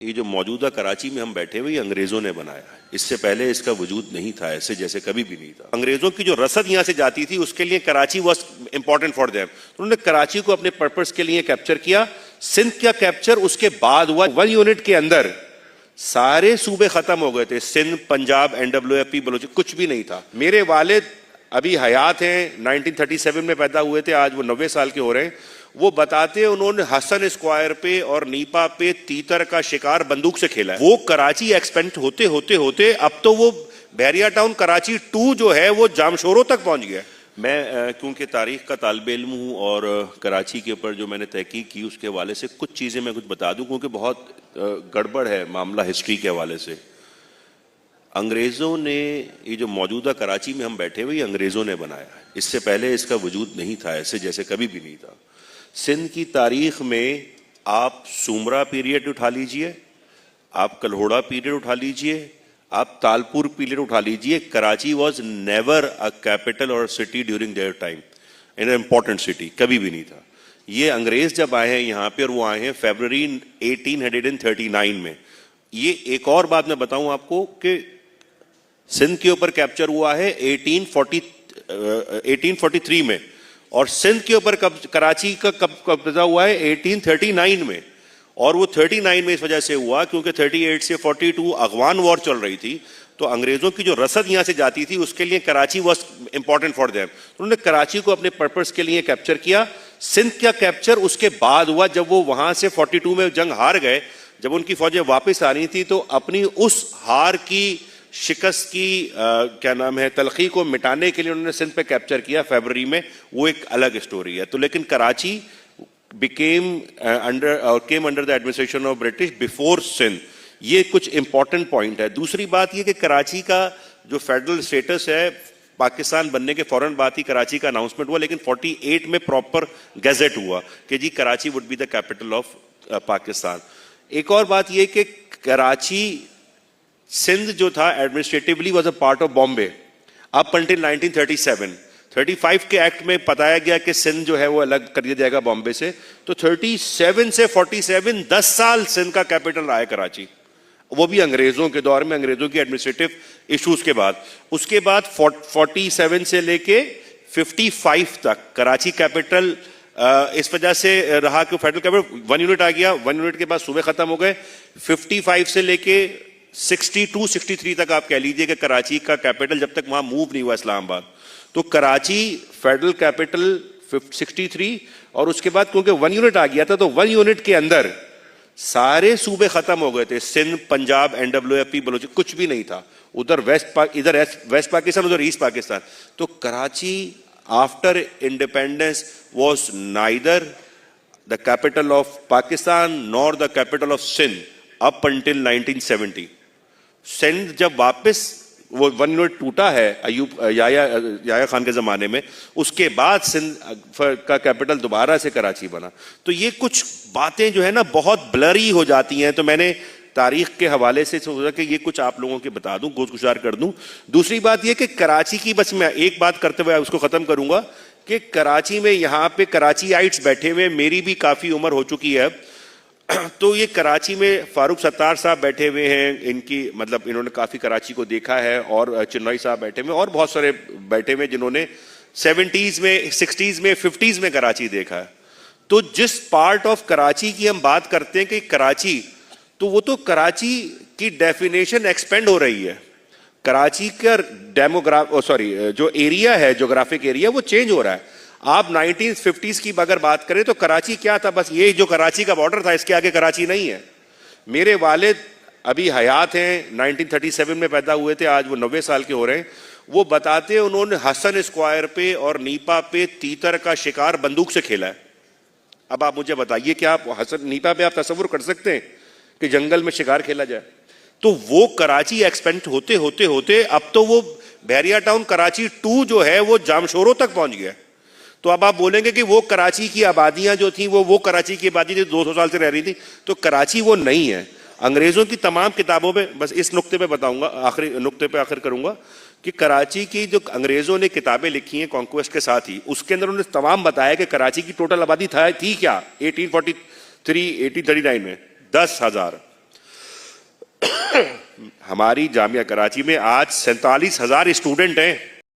ये जो मौजूदा कराची में हम बैठे हुए, ये अंग्रेजों ने बनाया है। इससे पहले इसका वजूद नहीं था, ऐसे जैसे कभी भी नहीं था। अंग्रेजों की जो रसद यहाँ से जाती थी, उसके लिए Karachi was important for them. तो उन्होंने कराची को अपने पर्पस के लिए कैप्चर किया। सिंध का कैप्चर उसके बाद हुआ। 1 यूनिट के अंदर सारे सूबे खत्म हो गए थे। सिंध, पंजाब, NWFP, बलोचिस्तान, कुछ भी नहीं था। मेरे वालिद अभी हयात हैं, 1937 में पैदा हुए थे, आज वो 90 साल के हो रहे हैं। वो बताते हैं उन्होंने हसन स्क्वायर पे और नीपा पे तीतर का शिकार बंदूक से खेला है। वो कराची एक्सपेंड होते होते होते अब तो वो बैरिया टाउन कराची 2 जो है वो जामशोरों तक पहुंच गया। मैं क्योंकि तारीख का तालिबे इल्म हूँ और कराची के ऊपर जो मैंने तहकीक की उसके हवाले से कुछ चीज़ें मैं कुछ बता दूं, क्योंकि बहुत गड़बड़ है मामला हिस्ट्री के हवाले से। अंग्रेज़ों ने ये जो मौजूदा कराची में हम बैठे हुए, ये अंग्रेज़ों ने बनाया है। इससे पहले इसका वजूद नहीं था, ऐसे जैसे कभी भी नहीं था। सिंध की तारीख में आप सुमरा पीरियड उठा लीजिए, आप कल्होड़ा पीरियड उठा लीजिए, आप तालपुर पीरियड उठा लीजिए, Karachi was never a capital और city during their time, in an important city, कभी भी नहीं था। ये अंग्रेज जब आए हैं यहाँ पे, और वो आए हैं फरवरी 1839 में। ये एक और बात मैं बताऊं आपको कि सिंध के ऊपर कैप्चर हुआ है 1843 में, और सिंध के ऊपर कराची का कब्जा हुआ है 1839 में। और वो 39 में इस वजह से हुआ क्योंकि 38 से 42 अफगान वॉर चल रही थी। तो अंग्रेजों की जो रसद यहाँ से जाती थी, उसके लिए Karachi was important for them. उन्होंने कराची को अपने पर्पस के लिए कैप्चर किया। सिंध का कैप्चर उसके बाद हुआ जब वो वहां से 42 में जंग हार गए। जब उनकी फौजें वापस आ रही थी तो अपनी उस हार की, शिकस्त की क्या नाम है, तलखी को मिटाने के लिए उन्होंने सिंध पे कैप्चर किया फरवरी में। वो एक अलग स्टोरी है। तो लेकिन Karachi became came under the administration of British before Sindh. ये कुछ इंपॉर्टेंट पॉइंट है। दूसरी बात ये कि कराची का जो फेडरल स्टेटस है, पाकिस्तान बनने के फौरन बाद ही कराची का अनाउंसमेंट हुआ, लेकिन 48 में प्रॉपर गैजेट हुआ कि जी Karachi would be the capital of Pakistan. एक और बात ये कि कराची, सिंध जो था administratively was a part of Bombay up until 1937। 35 के एक्ट में बताया गया कि सिंध जो है वो अलग कर दिया जाएगा बॉम्बे से। तो 37 से 47 10 साल सिंध का कैपिटल रहा है कराची, वो भी अंग्रेजों के दौर में, अंग्रेजों की एडमिनिस्ट्रेटिव इश्यूज के बाद। उसके बाद 47 से लेके 55 तक कराची कैपिटल इस वजह से रहा कि फेडरल कैपिटल 1 यूनिट आ गया। 1 यूनिट के बाद सूबे खत्म हो गए। 55 से लेके 62-63 तक आप कह लीजिए कि कराची का कैपिटल जब तक वहां मूव नहीं हुआ इस्लामाबाद। तो कराची फेडरल कैपिटल 63, और उसके बाद क्योंकि 1 यूनिट आ गया था तो 1 यूनिट के अंदर सारे सूबे खत्म हो गए थे। सिंध, पंजाब, NWFP, बलोचिस्तान, कुछ भी नहीं था। उधर इधर वेस्ट पाकिस्तान, उधर ईस्ट पाकिस्तान। तो Karachi after independence was neither the capital of Pakistan nor the capital of Sindh up until 1970। Sindh जब वापस वो 1 यूनिट टूटा है अयूब याया खान के ज़माने में, उसके बाद सिंध का कैपिटल दोबारा से कराची बना। तो ये कुछ बातें जो है ना बहुत ब्लरी हो जाती हैं। तो मैंने तारीख के हवाले से सोचा कि ये कुछ आप लोगों के बता दूं, गोशगुजार कर दूं। दूसरी बात ये कि कराची की, बस मैं एक बात करते हुए उसको ख़त्म करूंगा कि कराची में यहाँ पे कराचीआइट्स बैठे हुए, मेरी भी काफ़ी उम्र हो चुकी है। तो ये कराची में फारूक सत्तार साहब बैठे हुए हैं, इनकी मतलब इन्होंने काफ़ी कराची को देखा है, और चिन्नई साहब बैठे हुए, और बहुत सारे बैठे हुए जिन्होंने 70s में, 60s में, 50s में कराची देखा है। तो जिस पार्ट ऑफ कराची की हम बात करते हैं कि कराची, तो वो तो कराची की डेफिनेशन एक्सपेंड हो रही है। कराची का जो एरिया है, जोग्राफिक एरिया, वो चेंज हो रहा है। आप 1950s की अगर बात करें तो कराची क्या था, बस ये जो कराची का बॉर्डर था, इसके आगे कराची नहीं है। मेरे वालिद अभी हयात हैं, 1937 में पैदा हुए थे, आज वो 90 साल के हो रहे हैं। वो बताते हैं उन्होंने हसन स्क्वायर पे और नीपा पे तीतर का शिकार बंदूक से खेला है। अब आप मुझे बताइए कि आप नीपा पे आप तस्वुर कर सकते हैं कि जंगल में शिकार खेला जाए? तो वो कराची एक्सपेंड होते होते होते अब तो वो बैरिया टाउन कराची 2 जो है वो जामशोरों तक पहुंच गया। तो अब आप बोलेंगे कि वो कराची की आबादियां जो थी वो कराची की आबादी जो 200 साल से रह रही थी, तो कराची वो नहीं है। अंग्रेजों की तमाम किताबों में, बस इस नुक्ते पे बताऊंगा, आखिरी नुक्ते पे आखिर करूंगा कि कराची की जो अंग्रेजों ने किताबें लिखी हैं कॉन्क्वेस्ट के साथ ही, उसके अंदर उन्होंने तमाम बताया कि कराची की टोटल आबादी थी क्या 1843 1839 में 10,000। हमारी जामिया कराची में आज 47,000 स्टूडेंट हैं